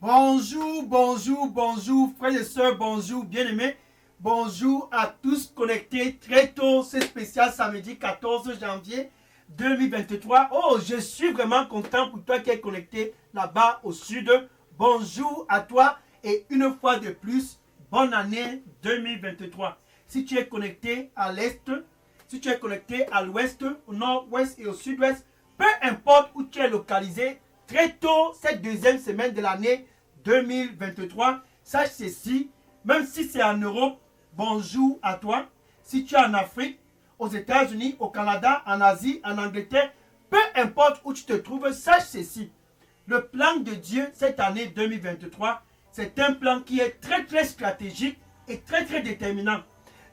Bonjour, bonjour, bonjour, frères et sœurs, bonjour, bien-aimés. Bonjour à tous connectés très tôt, c'est spécial samedi 14 janvier 2023. Oh, je suis vraiment content pour toi qui es connecté là-bas au sud. Bonjour à toi et une fois de plus, bonne année 2023. Si tu es connecté à l'est, si tu es connecté à l'ouest, au nord-ouest et au sud-ouest, peu importe où tu es localisé, très tôt cette deuxième semaine de l'année 2023, sache ceci, même si c'est en Europe, bonjour à toi. Si tu es en Afrique, aux États-Unis, au Canada, en Asie, en Angleterre, peu importe où tu te trouves, sache ceci. Le plan de Dieu cette année 2023, c'est un plan qui est très stratégique et très déterminant.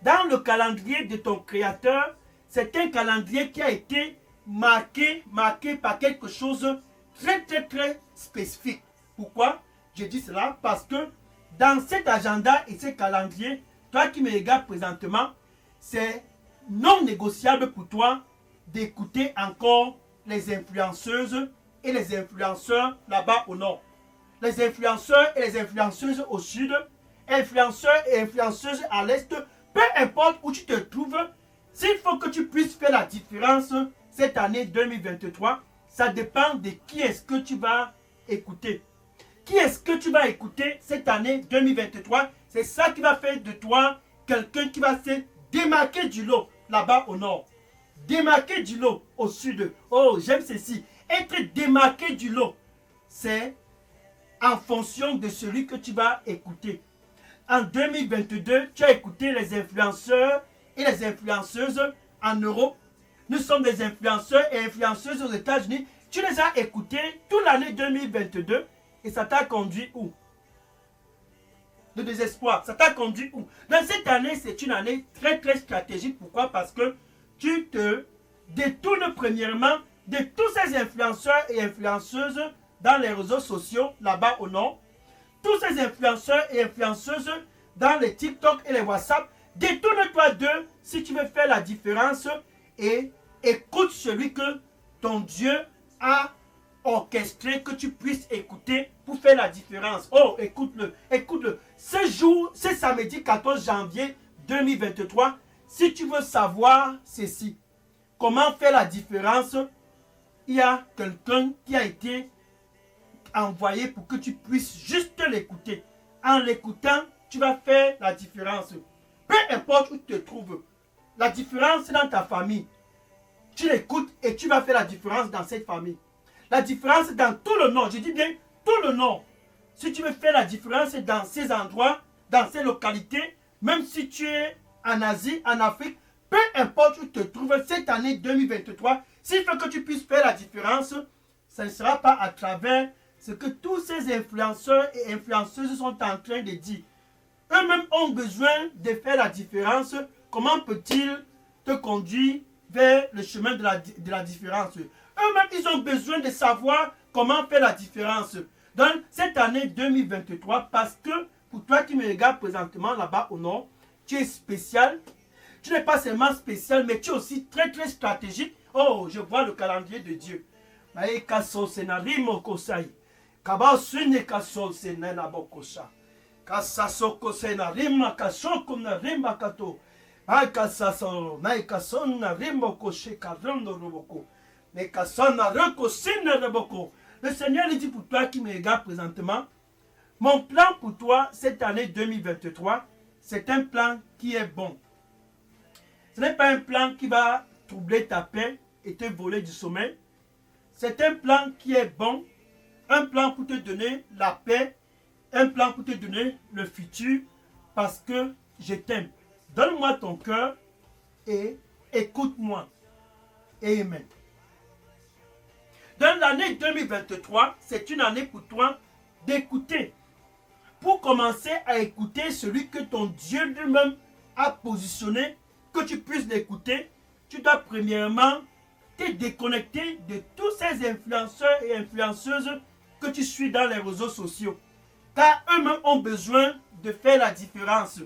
Dans le calendrier de ton Créateur, c'est un calendrier qui a été marqué par quelque chose de très spécifique. Pourquoi je dis cela? Parce que dans cet agenda et ce calendrier, toi qui me regardes présentement, c'est non négociable pour toi d'écouter encore les influenceuses et les influenceurs là-bas au nord. Les influenceurs et les influenceuses au sud, influenceurs et influenceuses à l'est, peu importe où tu te trouves, s'il faut que tu puisses faire la différence cette année 2023, ça dépend de qui est-ce que tu vas écouter. Qui est-ce que tu vas écouter cette année 2023? C'est ça qui va faire de toi quelqu'un qui va se démarquer du lot là-bas au nord. Démarquer du lot au sud. Oh, j'aime ceci. Être démarqué du lot, c'est en fonction de celui que tu vas écouter. En 2022, tu as écouté les influenceurs et les influenceuses en Europe. Nous sommes des influenceurs et influenceuses aux États-Unis. Tu les as écoutés toute l'année 2022 et ça t'a conduit où? De désespoir. Ça t'a conduit où? Dans cette année, c'est une année très stratégique. Pourquoi? Parce que tu te détournes premièrement de tous ces influenceurs et influenceuses dans les réseaux sociaux là-bas au nord. Tous ces influenceurs et influenceuses dans les TikTok et les WhatsApp. Détourne-toi d'eux si tu veux faire la différence et écoute celui que ton Dieu a orchestré que tu puisses écouter pour faire la différence. Oh, écoute-le, écoute-le. Ce jour, ce samedi 14 janvier 2023, si tu veux savoir ceci, comment faire la différence, il y a quelqu'un qui a été envoyé pour que tu puisses juste l'écouter. En l'écoutant, tu vas faire la différence. Peu importe où tu te trouves, la différence c'est dans ta famille. Tu l'écoutes et tu vas faire la différence dans cette famille. La différence dans tout le nord, je dis bien tout le nord. Si tu veux faire la différence dans ces endroits, dans ces localités, même si tu es en Asie, en Afrique, peu importe où tu te trouves cette année 2023, s'il faut que tu puisses faire la différence, ce ne sera pas à travers ce que tous ces influenceurs et influenceuses sont en train de dire. Eux-mêmes ont besoin de faire la différence. Comment peut-il te conduire vers le chemin de la différence? Eux-mêmes, ils ont besoin de savoir comment faire la différence dans cette année 2023 parce que pour toi qui me regardes présentement là-bas au nord, tu es spécial. Tu n'es pas seulement spécial, mais tu es aussi très stratégique. Oh, je vois le calendrier de Dieu. Le Seigneur lui dit pour toi qui me regarde présentement, mon plan pour toi cette année 2023, c'est un plan qui est bon. Ce n'est pas un plan qui va troubler ta paix et te voler du sommeil. C'est un plan qui est bon, un plan pour te donner la paix, un plan pour te donner le futur parce que je t'aime. Donne-moi ton cœur et écoute-moi. Amen. Dans l'année 2023, c'est une année pour toi d'écouter. Pour commencer à écouter celui que ton Dieu lui-même a positionné, que tu puisses l'écouter, tu dois premièrement te déconnecter de tous ces influenceurs et influenceuses que tu suis dans les réseaux sociaux. Car eux-mêmes ont besoin de faire la différence.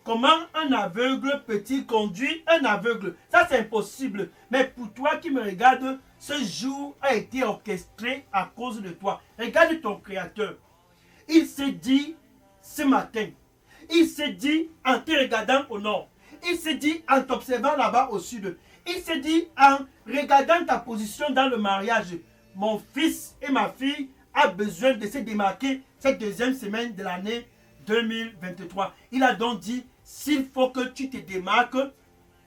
Comment un aveugle peut-il conduire un aveugle? Ça c'est impossible. Mais pour toi qui me regardes, ce jour a été orchestré à cause de toi. Regarde ton Créateur. Il s'est dit ce matin. Il s'est dit en te regardant au nord. Il s'est dit en t'observant là-bas au sud. Il s'est dit en regardant ta position dans le mariage. Mon fils et ma fille a besoin de se démarquer cette deuxième semaine de l'année 2023. Il a donc dit, s'il faut que tu te démarques,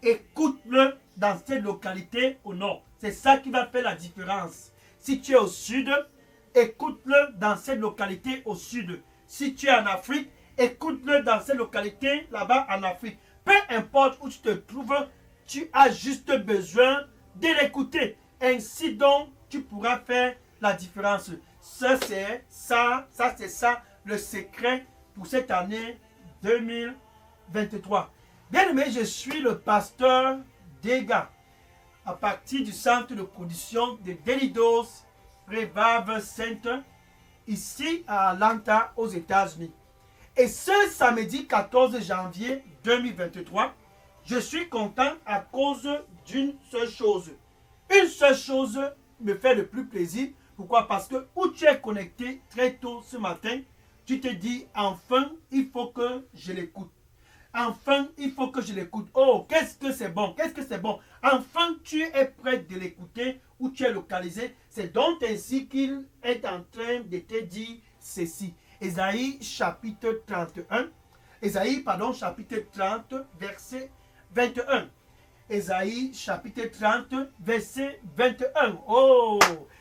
écoute-le dans cette localité au nord. C'est ça qui va faire la différence. Si tu es au sud, écoute-le dans cette localité au sud. Si tu es en Afrique, écoute-le dans cette localité là-bas en Afrique. Peu importe où tu te trouves, tu as juste besoin de l'écouter. Ainsi donc, tu pourras faire la différence. C'est ça le secret pour cette année 2023. Bien aimé, je suis le pasteur Dega, à partir du centre de production de Daily Dose Revival Center, ici à Atlanta, aux États-Unis. Et ce samedi 14 janvier 2023, je suis content à cause d'une seule chose. Une seule chose me fait le plus plaisir. Pourquoi? Parce que où tu es connecté très tôt ce matin, tu te dis, enfin, il faut que je l'écoute. Enfin, il faut que je l'écoute. Oh, qu'est-ce que c'est bon, qu'est-ce que c'est bon. Enfin, tu es prêt de l'écouter où tu es localisé. C'est donc ainsi qu'il est en train de te dire ceci. Ésaïe chapitre 31. Ésaïe, chapitre 30, verset 21. Ésaïe chapitre 30, verset 21. Oh,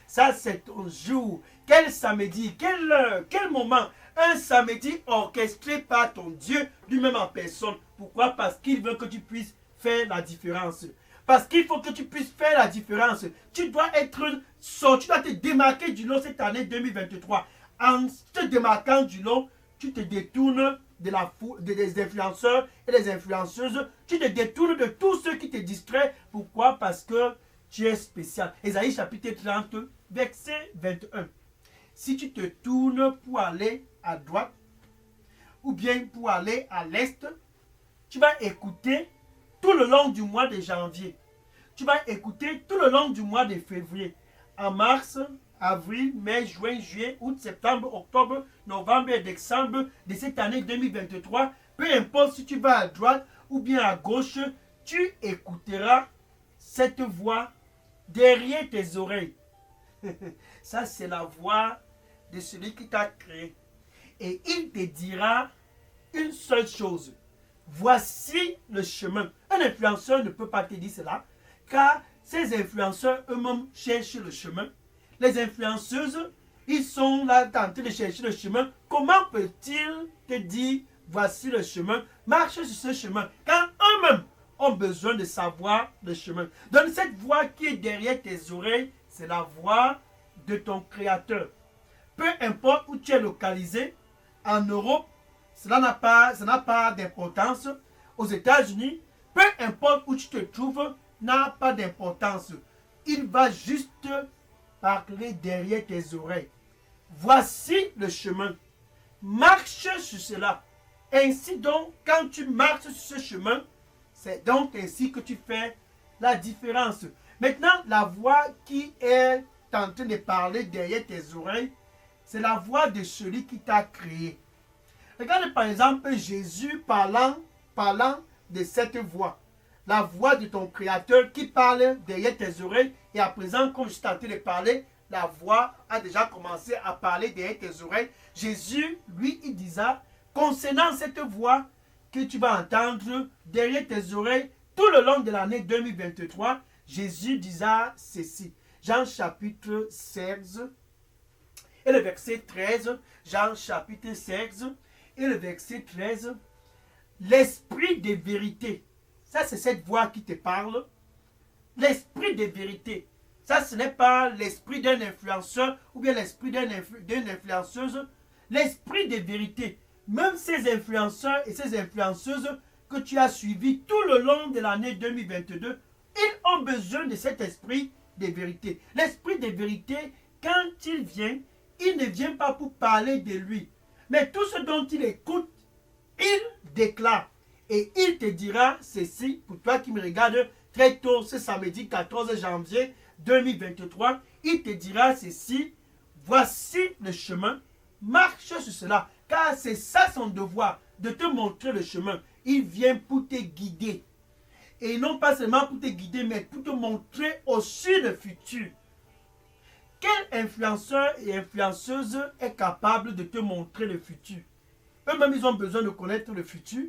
ça c'est ton jour. Quel samedi, quelle heure, quel moment. Un samedi orchestré par ton Dieu lui-même en personne. Pourquoi? Parce qu'il veut que tu puisses faire la différence. Parce qu'il faut que tu puisses faire la différence. Tu dois être sorti, tu dois te démarquer du lot cette année 2023. En te démarquant du lot, tu te détournes de la foule, des influenceurs et des influenceuses. Tu te détournes de tous ceux qui te distraient. Pourquoi? Parce que tu es spécial. Ésaïe chapitre 30, verset 21. Si tu te tournes pour aller à droite ou bien pour aller à l'est, tu vas écouter tout le long du mois de janvier. Tu vas écouter tout le long du mois de février. En mars, avril, mai, juin, juillet, août, septembre, octobre, novembre et décembre de cette année 2023, peu importe si tu vas à droite ou bien à gauche, tu écouteras cette voix derrière tes oreilles. Ça, c'est la voix de celui qui t'a créé. Et il te dira une seule chose. Voici le chemin. Un influenceur ne peut pas te dire cela, car ces influenceurs eux-mêmes cherchent le chemin. Les influenceuses, ils sont là en train de chercher le chemin. Comment peut-il te dire, voici le chemin, marche sur ce chemin, quand eux-mêmes ont besoin de savoir le chemin. Donc cette voix qui est derrière tes oreilles, c'est la voix de ton Créateur. Peu importe où tu es localisé, en Europe, ça n'a pas d'importance. Aux États-Unis, peu importe où tu te trouves, n'a pas d'importance. Il va juste parler derrière tes oreilles. Voici le chemin. Marche sur cela. Ainsi donc, quand tu marches sur ce chemin, c'est donc ainsi que tu fais la différence. Maintenant, la voix qui est en train de parler derrière tes oreilles, c'est la voix de celui qui t'a créé. Regarde par exemple Jésus parlant de cette voix. La voix de ton Créateur qui parle derrière tes oreilles. Et à présent, comme je suis en train de parler, la voix a déjà commencé à parler derrière tes oreilles. Jésus, lui, il disait, concernant cette voix que tu vas entendre derrière tes oreilles tout le long de l'année 2023, Jésus disait ceci. Jean chapitre 16 et le verset 13. Jean chapitre 16 et le verset 13. L'esprit de vérité. Ça, c'est cette voix qui te parle. L'esprit de vérité. Ça, ce n'est pas l'esprit d'un influenceur ou bien l'esprit d'une influenceuse. L'esprit de vérité. Même ces influenceurs et ces influenceuses que tu as suivis tout le long de l'année 2022, ils ont besoin de cet esprit de vérité. L'esprit de vérité, quand il ne vient pas pour parler de lui. Mais tout ce dont il écoute, il déclare. Et il te dira ceci, pour toi qui me regardes très tôt ce samedi 14 janvier 2023, il te dira ceci, voici le chemin, marche sur cela, car c'est ça son devoir, de te montrer le chemin. Il vient pour te guider. Et non pas seulement pour te guider, mais pour te montrer aussi le futur. Quel influenceur et influenceuse est capable de te montrer le futur? Eux-mêmes, ils ont besoin de connaître le futur.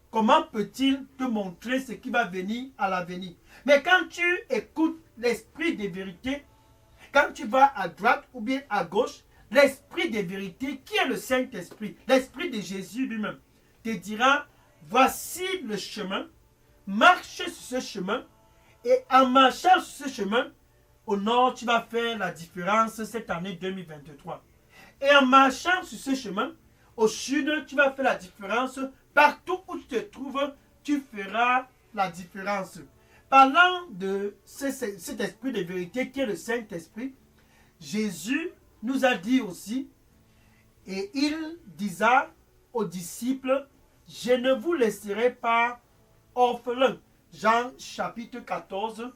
Comment peut-il te montrer ce qui va venir à l'avenir? Mais quand tu écoutes l'esprit des vérités, quand tu vas à droite ou bien à gauche, l'esprit des vérités, qui est le Saint-Esprit, l'esprit de Jésus lui-même, te dira, voici le chemin, marche sur ce chemin, et en marchant sur ce chemin, au nord, tu vas faire la différence cette année 2023. Et en marchant sur ce chemin, au sud, tu vas faire la différence. Partout où tu te trouves, tu feras la différence. Parlant de cet esprit de vérité qui est le Saint-Esprit, Jésus nous a dit aussi, et il disa aux disciples, je ne vous laisserai pas orphelins. Jean chapitre 14,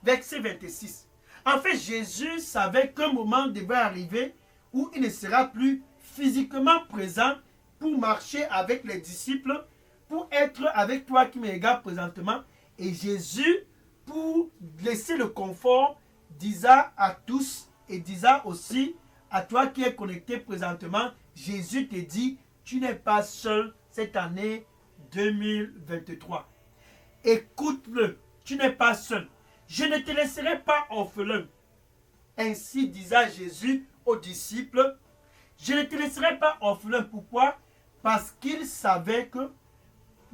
verset 26. En fait, Jésus savait qu'un moment devait arriver où il ne sera plus physiquement présent pour marcher avec les disciples, pour être avec toi qui me regarde présentement. Et Jésus, pour laisser le confort, disa à tous et disa aussi à toi qui es connecté présentement, Jésus te dit, tu n'es pas seul cette année 2023. Écoute-le, tu n'es pas seul. Je ne te laisserai pas orphelin. Ainsi disa Jésus aux disciples, je ne te laisserai pas orphelin. Pourquoi? Parce qu'il savait que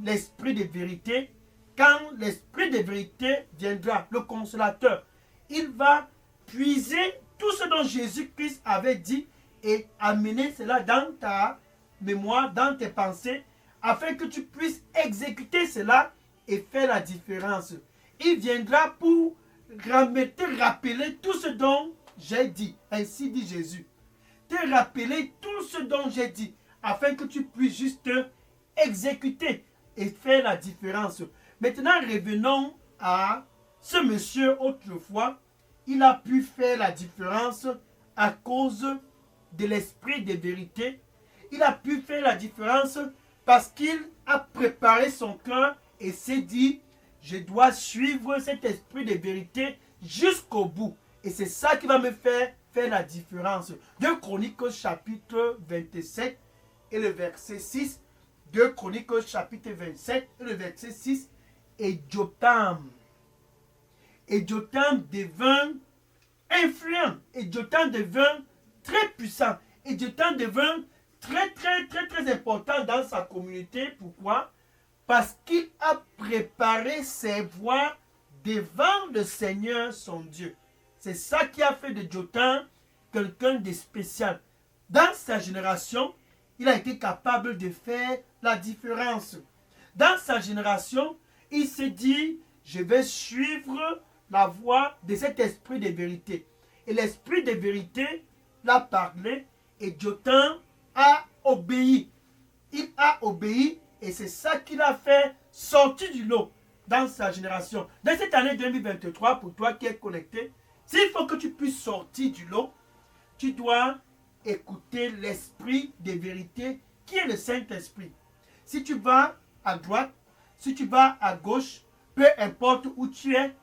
l'esprit de vérité, quand l'esprit de vérité viendra, le consolateur, il va puiser tout ce dont Jésus-Christ avait dit et amener cela dans ta mémoire, dans tes pensées, afin que tu puisses exécuter cela et faire la différence. Il viendra pour te rappeler tout ce dont j'ai dit. Ainsi dit Jésus. Te rappeler tout ce dont j'ai dit, afin que tu puisses juste exécuter et faire la différence. Maintenant, revenons à ce monsieur autrefois. Il a pu faire la différence à cause de l'esprit de vérité. Il a pu faire la différence parce qu'il a préparé son cœur et s'est dit, je dois suivre cet esprit de vérité jusqu'au bout. Et c'est ça qui va me faire la différence. 2 Chroniques chapitre 27 et le verset 6. 2 Chroniques chapitre 27 et le verset 6. Et Jotam devint influent. Et Jotam devint très puissant. Et Jotam devint très important dans sa communauté. Pourquoi? Parce qu'il a préparé ses voies devant le Seigneur son Dieu. C'est ça qui a fait de Jotam quelqu'un de spécial. Dans sa génération, il a été capable de faire la différence. Dans sa génération, il s'est dit, je vais suivre la voie de cet esprit de vérité. Et l'esprit de vérité l'a parlé et Jotam a obéi. Il a obéi et c'est ça qui l'a fait sortir du lot dans sa génération. Dans cette année 2023, pour toi qui es connecté, s'il faut que tu puisses sortir du lot, tu dois écouter l'esprit de vérité qui est le Saint-Esprit. Si tu vas à droite, si tu vas à gauche, peu importe où tu es,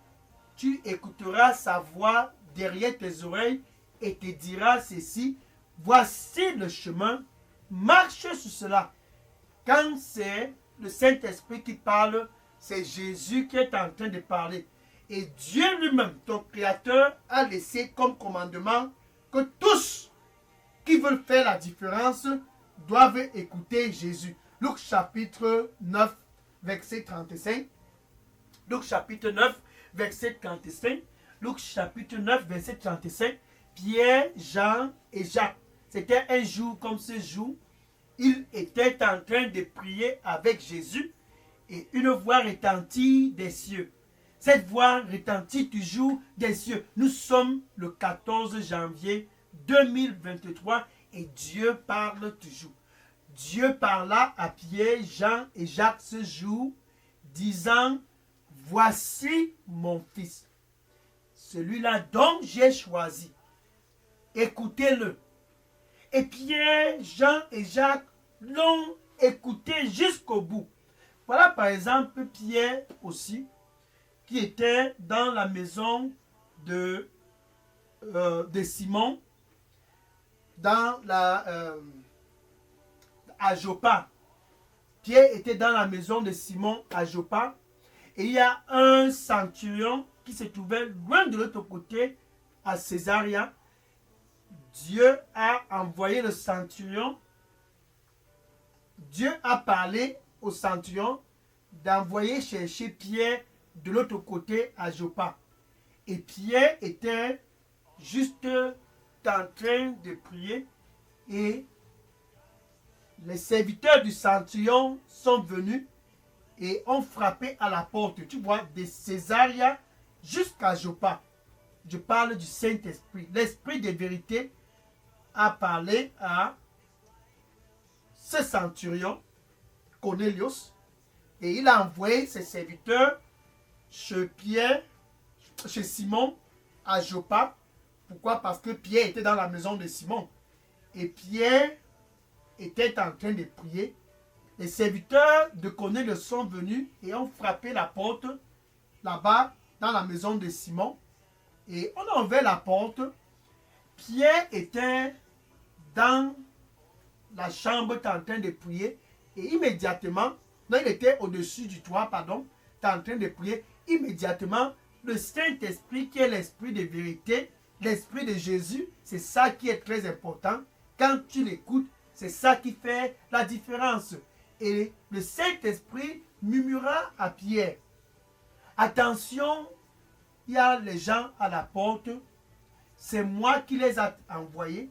tu écouteras sa voix derrière tes oreilles et te dira ceci, voici le chemin, marche sur cela. Quand c'est le Saint-Esprit qui parle, c'est Jésus qui est en train de parler. Et Dieu lui-même, ton Créateur, a laissé comme commandement que tous qui veulent faire la différence doivent écouter Jésus. Luc chapitre 9, verset 35. Luc chapitre 9, verset 35. Luc chapitre 9, verset 35. Pierre, Jean et Jacques. C'était un jour comme ce jour. Ils étaient en train de prier avec Jésus et une voix retentit des cieux. Cette voix retentit toujours des cieux. Nous sommes le 14 janvier 2023 et Dieu parle toujours. Dieu parla à Pierre, Jean et Jacques ce jour, disant, voici mon fils, celui-là dont j'ai choisi. Écoutez-le. Et Pierre, Jean et Jacques l'ont écouté jusqu'au bout. Voilà par exemple Pierre aussi, qui était dans la maison de Simon, à Joppa. Pierre était dans la maison de Simon à Joppa. Et il y a un centurion qui se trouvait loin de l'autre côté, à Césarea. Dieu a envoyé le centurion. Dieu a parlé au centurion d'envoyer chercher Pierre de l'autre côté à Joppa. Et Pierre était juste en train de prier et les serviteurs du centurion sont venus et ont frappé à la porte, tu vois, de Césarea jusqu'à Joppa. Je parle du Saint-Esprit. L'Esprit de vérité a parlé à ce centurion, Cornelius, et il a envoyé ses serviteurs chez Pierre, chez Simon, à Joppa. Pourquoi? Parce que Pierre était dans la maison de Simon. Et Pierre était en train de prier. Les serviteurs de Cornelius sont venus et ont frappé la porte là-bas dans la maison de Simon. Et on a ouvert la porte. Pierre était dans la chambre en train de prier. Et immédiatement, non, il était au-dessus du toit, pardon, en train de prier. Immédiatement, le Saint-Esprit, qui est l'Esprit de vérité, l'Esprit de Jésus, c'est ça qui est très important. Quand tu l'écoutes, c'est ça qui fait la différence. Et le Saint-Esprit murmura à Pierre. Attention, il y a les gens à la porte. C'est moi qui les ai envoyés.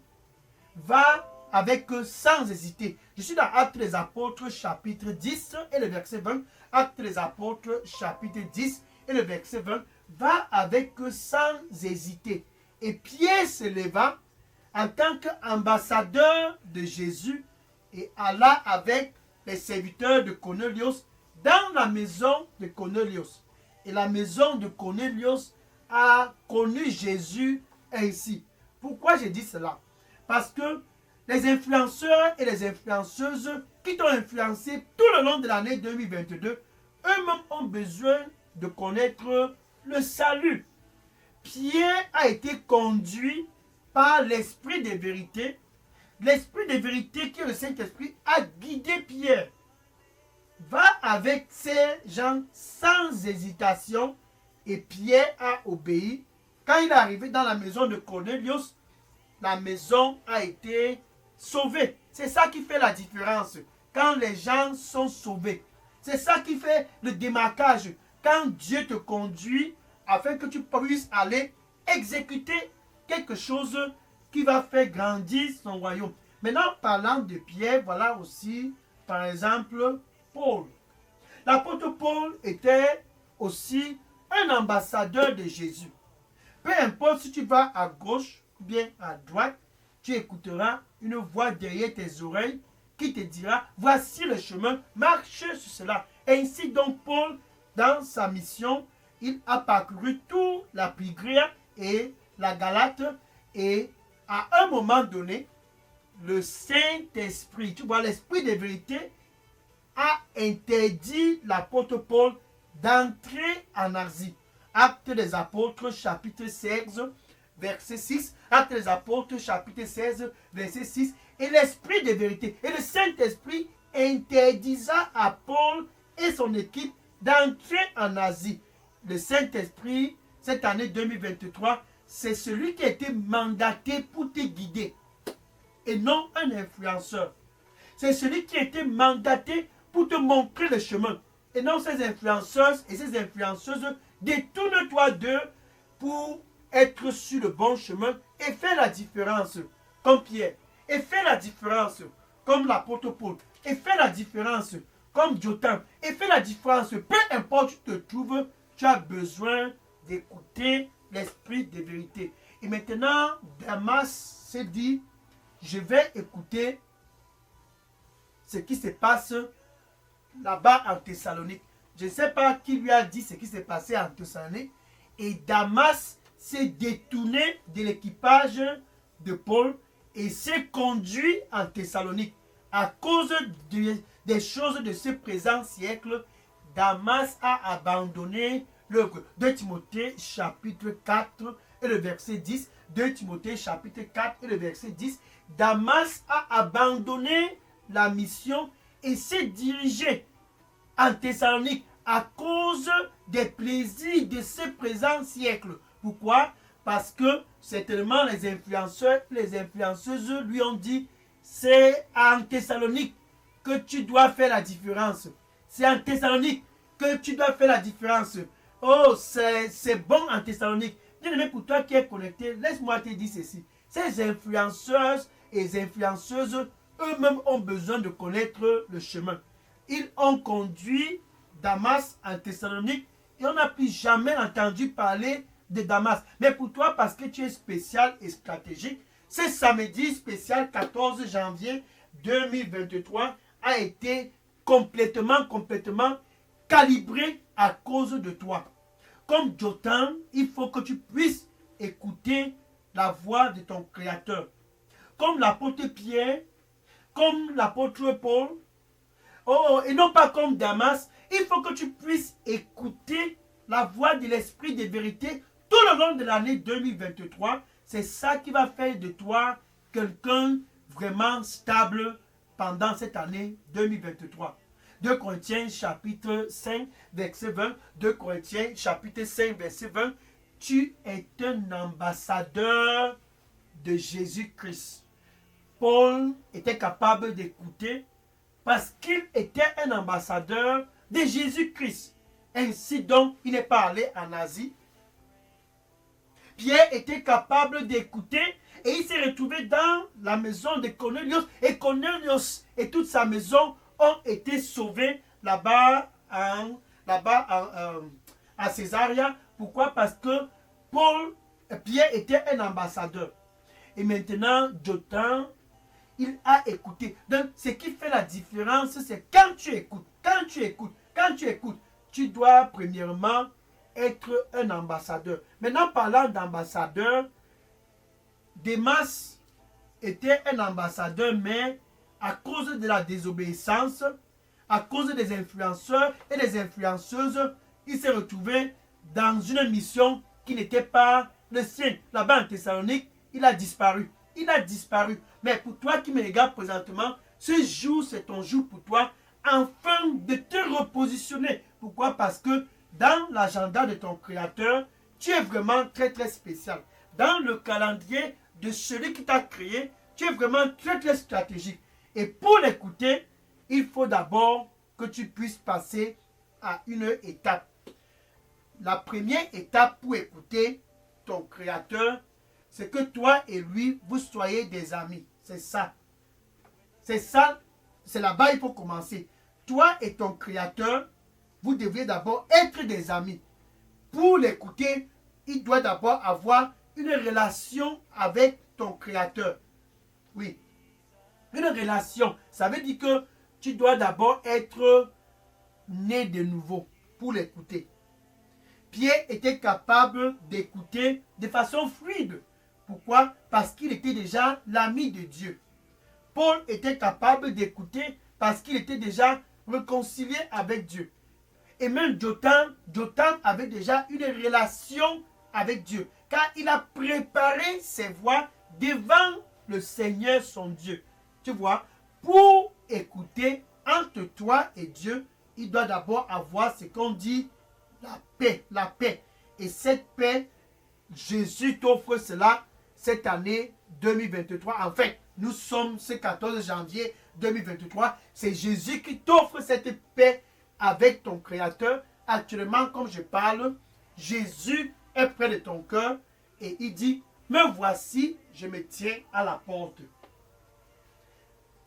Va avec eux sans hésiter. Je suis dans Actes des Apôtres chapitre 10 et le verset 20. Actes des Apôtres chapitre 10 et le verset 20. Va avec eux sans hésiter. Et Pierre se leva en tant qu'ambassadeur de Jésus et alla avec les serviteurs de Cornelius dans la maison de Cornelius. Et la maison de Cornelius a connu Jésus ainsi. Pourquoi je dis cela? Parce que les influenceurs et les influenceuses qui t'ont influencé tout le long de l'année 2022, eux-mêmes ont besoin de connaître le salut. Pierre a été conduit par l'Esprit de vérité. L'Esprit de vérité qui est le Saint-Esprit a guidé Pierre. Va avec ces gens sans hésitation. Et Pierre a obéi. Quand il est arrivé dans la maison de Cornelius, la maison a été sauvée. C'est ça qui fait la différence. Quand les gens sont sauvés. C'est ça qui fait le démarquage. Quand Dieu te conduit afin que tu puisses aller exécuter quelque chose qui va faire grandir son royaume. Maintenant, parlant de Pierre, voilà aussi, par exemple, Paul. L'apôtre Paul était aussi un ambassadeur de Jésus. Peu importe si tu vas à gauche ou bien à droite, tu écouteras une voix derrière tes oreilles qui te dira, voici le chemin, marche sur cela. Ainsi donc Paul, dans sa mission, il a parcouru toute la Phrygie et la Galate et à un moment donné, le Saint-Esprit, tu vois, l'Esprit de vérité a interdit l'apôtre Paul d'entrer en Asie. Actes des Apôtres, chapitre 16, verset 6. Actes des Apôtres, chapitre 16, verset 6. Et l'Esprit de vérité et le Saint-Esprit interdisa à Paul et son équipe d'entrer en Asie. Le Saint-Esprit, cette année 2023, c'est celui qui a été mandaté pour te guider et non un influenceur. C'est celui qui a été mandaté pour te montrer le chemin et non ces influenceuses et ces influenceuses. Détourne-toi d'eux pour être sur le bon chemin et fais la différence comme Pierre, et fais la différence comme l'apôtre Paul, et fais la différence comme Jotham, et fais la différence. Peu importe où tu te trouves, tu as besoin d'écouter l'Esprit de vérité. Et maintenant, Damas s'est dit, je vais écouter ce qui se passe là-bas en Thessalonique. Je ne sais pas qui lui a dit ce qui s'est passé en Thessalonique. Et Damas s'est détourné de l'équipage de Paul et s'est conduit en Thessalonique. À cause des choses de ce présent siècle, Damas a abandonné l'œuvre. 2 Timothée chapitre 4 et le verset 10. 2 Timothée chapitre 4 et le verset 10. Damas a abandonné la mission et s'est dirigé en Thessalonique à cause des plaisirs de ce présent siècle. Pourquoi? Parce que certainement les influenceurs, les influenceuses lui ont dit, c'est en Thessalonique que tu dois faire la différence. C'est en Thessalonique que tu dois faire la différence. Oh, c'est bon en Thessalonique. Bien-aimé, pour toi qui es connecté, laisse-moi te dire ceci. Ces influenceuses et influenceuses, eux-mêmes ont besoin de connaître le chemin. Ils ont conduit Damas en Thessalonique et on n'a plus jamais entendu parler de Damas. Mais pour toi, parce que tu es spécial et stratégique, ce samedi spécial 14 janvier 2023 a été complètement calibré à cause de toi. Comme Jotam, il faut que tu puisses écouter la voix de ton Créateur. Comme l'apôtre Pierre, comme l'apôtre Paul, et non pas comme Damas, il faut que tu puisses écouter la voix de l'Esprit de vérité tout le long de l'année 2023. C'est ça qui va faire de toi quelqu'un vraiment stable pendant cette année 2023. 2 Corinthiens chapitre 5 verset 20. 2 Corinthiens chapitre 5 verset 20. Tu es un ambassadeur de Jésus-Christ. Paul était capable d'écouter parce qu'il était un ambassadeur de Jésus-Christ. Ainsi donc, il n'est pas allé en Asie. Pierre était capable d'écouter et il s'est retrouvé dans la maison de Cornelius. Et Cornelius et toute sa maison ont été sauvés là-bas à Césarea. Pourquoi? Parce que Pierre était un ambassadeur. Et maintenant, Jotam, il a écouté. Donc, ce qui fait la différence, c'est quand tu écoutes, tu dois premièrement être un ambassadeur. Maintenant, parlant d'ambassadeur, Démas était un ambassadeur, mais à cause de la désobéissance, à cause des influenceurs et des influenceuses, il s'est retrouvé dans une mission qui n'était pas le sien. Là-bas en Thessalonique, il a disparu. Mais pour toi qui me regardes présentement, ce jour, c'est ton jour pour toi, afin de te repositionner. Pourquoi? Parce que dans l'agenda de ton Créateur, tu es vraiment très spécial. Dans le calendrier de celui qui t'a créé, tu es vraiment très stratégique. Et pour l'écouter, il faut d'abord que tu puisses passer à une étape. La première étape pour écouter ton Créateur, c'est que toi et lui, vous soyez des amis. C'est ça. C'est là-bas qu'il faut commencer. Toi et ton Créateur, vous devez d'abord être des amis. Pour l'écouter, il doit d'abord avoir une relation avec ton Créateur. Oui. Une relation. Ça veut dire que tu dois d'abord être né de nouveau pour l'écouter. Pierre était capable d'écouter de façon fluide. Pourquoi? Parce qu'il était déjà l'ami de Dieu. Paul était capable d'écouter parce qu'il était déjà réconcilié avec Dieu. Et même Jotam avait déjà une relation avec Dieu. Car il a préparé ses voies devant le Seigneur son Dieu. Tu vois, pour écouter entre toi et Dieu, il doit d'abord avoir ce qu'on dit la paix. Et cette paix, Jésus t'offre cela cette année 2023. En fait, nous sommes ce 14 janvier 2023. C'est Jésus qui t'offre cette paix avec ton Créateur. Actuellement, comme je parle, Jésus est près de ton cœur et il dit, me voici, je me tiens à la porte.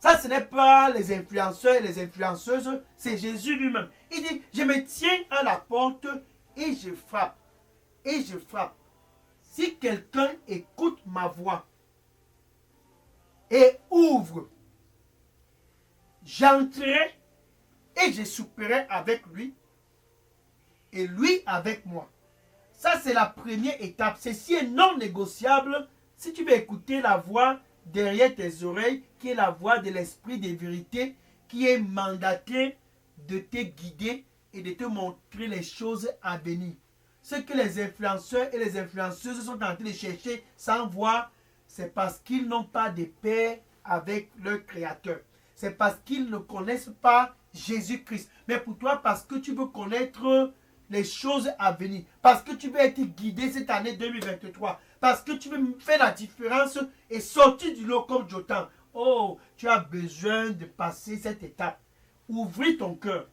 Ça, ce n'est pas les influenceurs et les influenceuses, c'est Jésus lui-même. Il dit, je me tiens à la porte et je frappe. Et je frappe. Si quelqu'un écoute ma voix et ouvre, j'entrerai et je souperai avec lui et lui avec moi. Ça, c'est la première étape. Ceci est non négociable si tu veux écouter la voix derrière tes oreilles, qui est la voix de l'esprit de vérité, qui est mandaté de te guider et de te montrer les choses à venir. Ce que les influenceurs et les influenceuses sont en train de chercher sans voir, c'est parce qu'ils n'ont pas de paix avec leur Créateur. C'est parce qu'ils ne connaissent pas Jésus-Christ. Mais pour toi, parce que tu veux connaître les choses à venir, parce que tu veux être guidé cette année 2023, parce que tu veux faire la différence et sortir du lot comme Jotam. Oh, tu as besoin de passer cette étape. Ouvrir ton cœur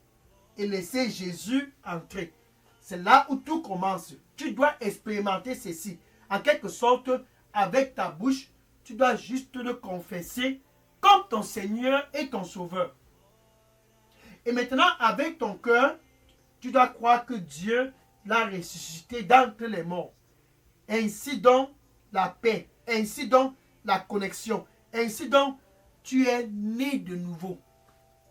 et laisser Jésus entrer. C'est là où tout commence. Tu dois expérimenter ceci. En quelque sorte, avec ta bouche, tu dois juste le confesser comme ton Seigneur et ton Sauveur. Et maintenant, avec ton cœur, tu dois croire que Dieu l'a ressuscité d'entre les morts. Ainsi donc, la paix. Ainsi donc, la connexion. Ainsi donc, tu es né de nouveau.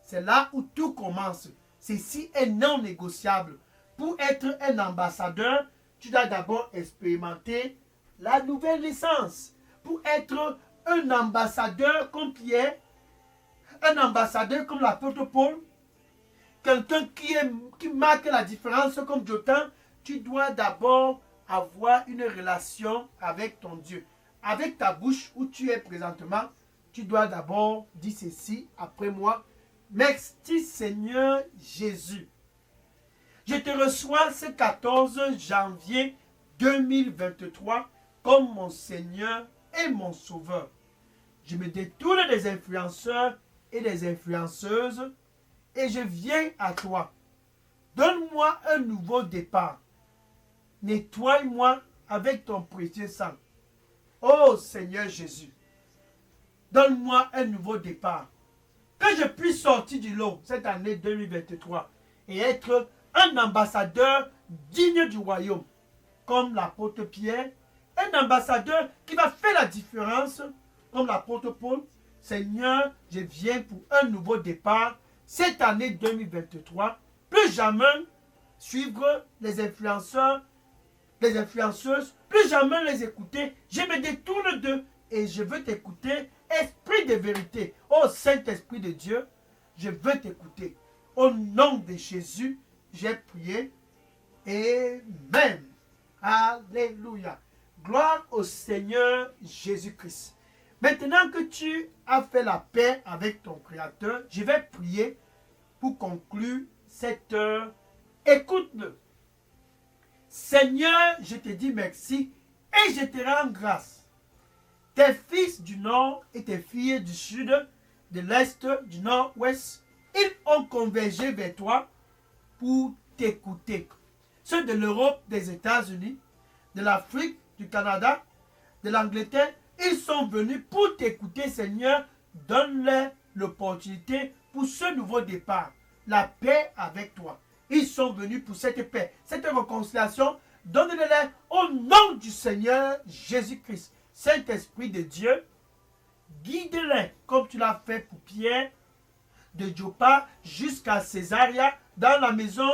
C'est là où tout commence. Ceci est non négociable. Pour être un ambassadeur, tu dois d'abord expérimenter la nouvelle naissance. Pour être un ambassadeur comme Pierre, un ambassadeur comme l'apôtre Paul, quelqu'un qui marque la différence comme Jotam, tu dois d'abord avoir une relation avec ton Dieu. Avec ta bouche où tu es présentement, tu dois d'abord dire ceci après moi. Merci Seigneur Jésus. Je te reçois ce 14 janvier 2023 comme mon Seigneur et mon Sauveur. Je me détourne des influenceurs et des influenceuses et je viens à toi. Donne-moi un nouveau départ. Nettoie-moi avec ton précieux sang. Oh Seigneur Jésus, donne-moi un nouveau départ. Que je puisse sortir du lot cette année 2023 et être un ambassadeur digne du royaume, comme l'apôtre Pierre, un ambassadeur qui va faire la différence, comme l'apôtre Paul. Seigneur, je viens pour un nouveau départ cette année 2023. Plus jamais suivre les influenceurs, les influenceuses, plus jamais les écouter. Je me détourne d'eux et je veux t'écouter. Esprit de vérité, ô Saint-Esprit de Dieu, je veux t'écouter. Au nom de Jésus, j'ai prié. Amen. Alléluia. Gloire au Seigneur Jésus-Christ. Maintenant que tu as fait la paix avec ton Créateur, je vais prier pour conclure cette heure. Écoute-le. Seigneur, je te dis merci et je te rends grâce. Tes fils du nord et tes filles du sud, de l'est, du nord-ouest, ils ont convergé vers toi pour t'écouter. Ceux de l'Europe, des États-Unis, de l'Afrique, du Canada, de l'Angleterre, ils sont venus pour t'écouter, Seigneur. Donne-leur l'opportunité pour ce nouveau départ, la paix avec toi. Ils sont venus pour cette paix, cette réconciliation. Donne-leur au nom du Seigneur Jésus-Christ. Saint-Esprit de Dieu, guide-les comme tu l'as fait pour Pierre, de Joppa jusqu'à Césaria, dans la maison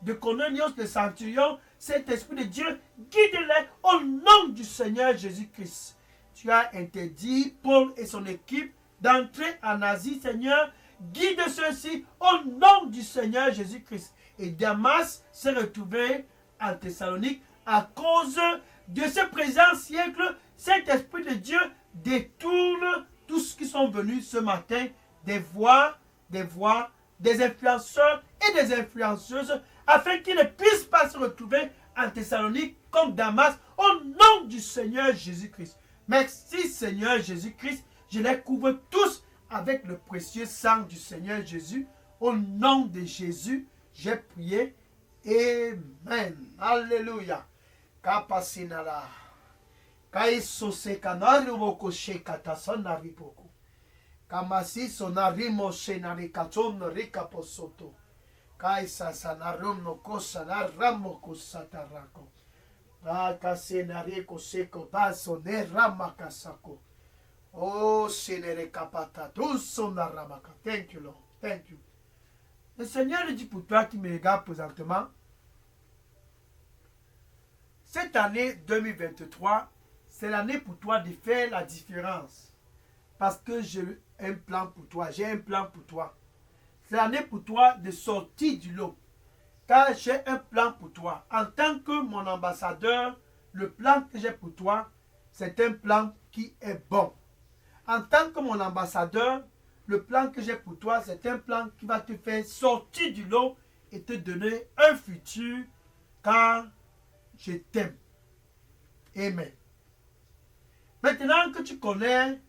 de Cornelius le centurion. Saint-Esprit de Dieu, guide-les au nom du Seigneur Jésus-Christ. Tu as interdit Paul et son équipe d'entrer en Asie, Seigneur. Guide ceux-ci au nom du Seigneur Jésus-Christ. Et Damas s'est retrouvé en Thessalonique à cause de ce présent siècle. Saint-Esprit de Dieu, détourne tous ceux qui sont venus ce matin des voix, des influenceurs et des influenceuses, afin qu'ils ne puissent pas se retrouver en Thessalonique comme Damas, au nom du Seigneur Jésus-Christ. Merci Seigneur Jésus-Christ, je les couvre tous avec le précieux sang du Seigneur Jésus. Au nom de Jésus, j'ai prié. Amen. Alléluia. Kapasinala. Kaiso sekanari woko shekata sonari poko. Kamasi sonari moshe nari katon rika posoto. Kaisa sanarum no kosa na ramo kosatarako. Akase nari koseko baso ne ramakasako. Oh, senere kapata tuso na ramaka. Thank you, Lord. Thank you. Le Seigneur dit pour toi qui me regarde présentement, cette année 2023, c'est l'année pour toi de faire la différence. parce que j'ai un plan pour toi. J'ai un plan pour toi. C'est l'année pour toi de sortir du lot. Car j'ai un plan pour toi. En tant que mon ambassadeur, le plan que j'ai pour toi, c'est un plan qui est bon. En tant que mon ambassadeur, le plan que j'ai pour toi, c'est un plan qui va te faire sortir du lot et te donner un futur car je t'aime. Amen. Maintenant que tu connais,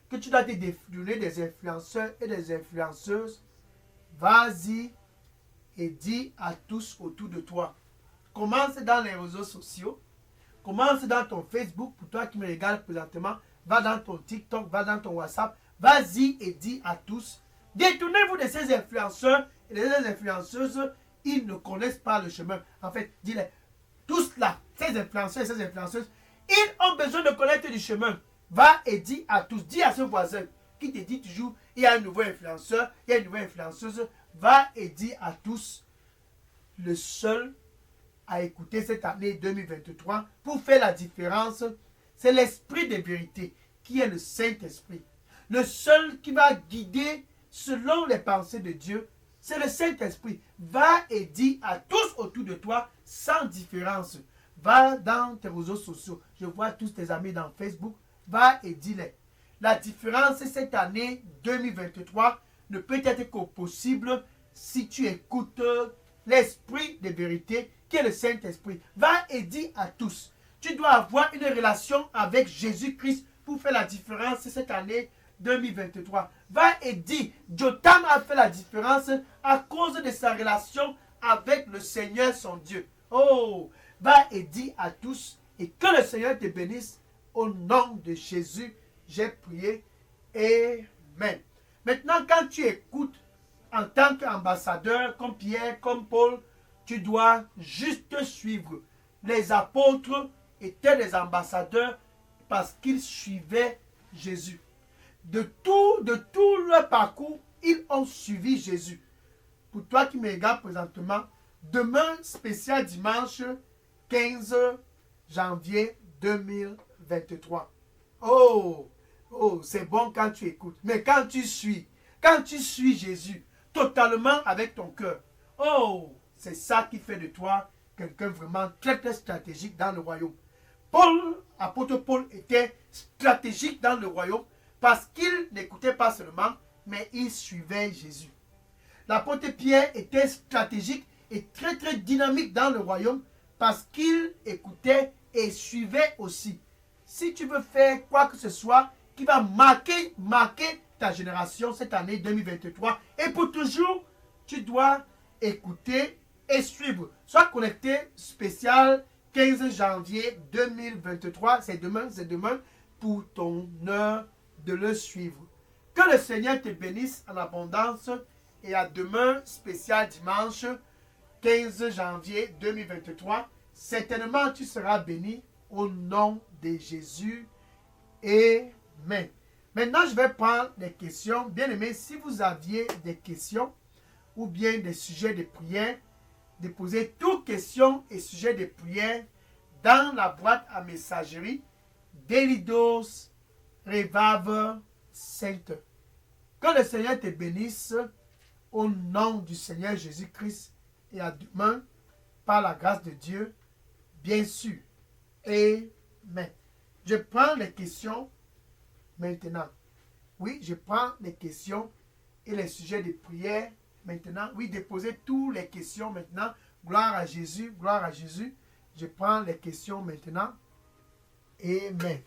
que tu dois te définir des influenceurs et des influenceuses, vas-y et dis à tous autour de toi. Commence dans les réseaux sociaux. Commence dans ton Facebook. Pour toi qui me regarde présentement, va dans ton TikTok, va dans ton WhatsApp. Vas-y et dis à tous. Détournez-vous de ces influenceurs et de ces influenceuses. Ils ne connaissent pas le chemin. En fait, dis-les. Tous là, ces influenceurs et ces influenceuses, ils ont besoin de connaître du chemin. Va et dis à tous. Dis à ce voisin qui te dit toujours, il y a un nouveau influenceur, il y a une nouvelle influenceuse. Va et dis à tous, le seul à écouter cette année 2023 pour faire la différence, c'est l'esprit de vérité qui est le Saint-Esprit. Le seul qui va guider selon les pensées de Dieu, c'est le Saint-Esprit. Va et dis à tous autour de toi sans différence. Va dans tes réseaux sociaux. Je vois tous tes amis dans Facebook. Va et dis-les. La différence cette année 2023 ne peut être que possible si tu écoutes l'esprit de vérité qui est le Saint-Esprit. Va et dis à tous. Tu dois avoir une relation avec Jésus-Christ pour faire la différence cette année 2023. Va et dis, Jotam a fait la différence à cause de sa relation avec le Seigneur son Dieu. Oh, va et dis à tous et que le Seigneur te bénisse au nom de Jésus. J'ai prié. Amen. Maintenant, quand tu écoutes en tant qu'ambassadeur, comme Pierre, comme Paul, tu dois juste suivre. Les apôtres étaient des ambassadeurs parce qu'ils suivaient Jésus. De tout leur parcours, ils ont suivi Jésus. Pour toi qui me regardes présentement, demain, spécial dimanche 15 janvier 2023. Oh, c'est bon quand tu écoutes. Mais quand tu suis Jésus totalement avec ton cœur, oh, c'est ça qui fait de toi quelqu'un vraiment très très stratégique dans le royaume. Apôtre Paul était stratégique dans le royaume parce qu'il n'écoutait pas seulement, mais il suivait Jésus. L'apôtre Pierre était stratégique et très très dynamique dans le royaume parce qu'il écoutait et suivait aussi. Si tu veux faire quoi que ce soit qui va marquer ta génération cette année 2023 et pour toujours, tu dois écouter et suivre. Sois connecté spécial 15 janvier 2023. C'est demain pour ton heure de le suivre. Que le Seigneur te bénisse en abondance et à demain spécial dimanche 15 janvier 2023. Certainement tu seras béni au nom de Jésus. Amen. Maintenant, je vais prendre des questions. Bien aimés, si vous aviez des questions ou bien des sujets de prière, déposez toutes questions et sujets de prière dans la boîte à messagerie Delidos Revival Center. Que le Seigneur te bénisse au nom du Seigneur Jésus-Christ et à demain par la grâce de Dieu, bien sûr. Amen. Je prends les questions maintenant. Oui, je prends les questions et les sujets de prière maintenant. Oui, déposez toutes les questions maintenant. Gloire à Jésus, gloire à Jésus. Je prends les questions maintenant. Amen.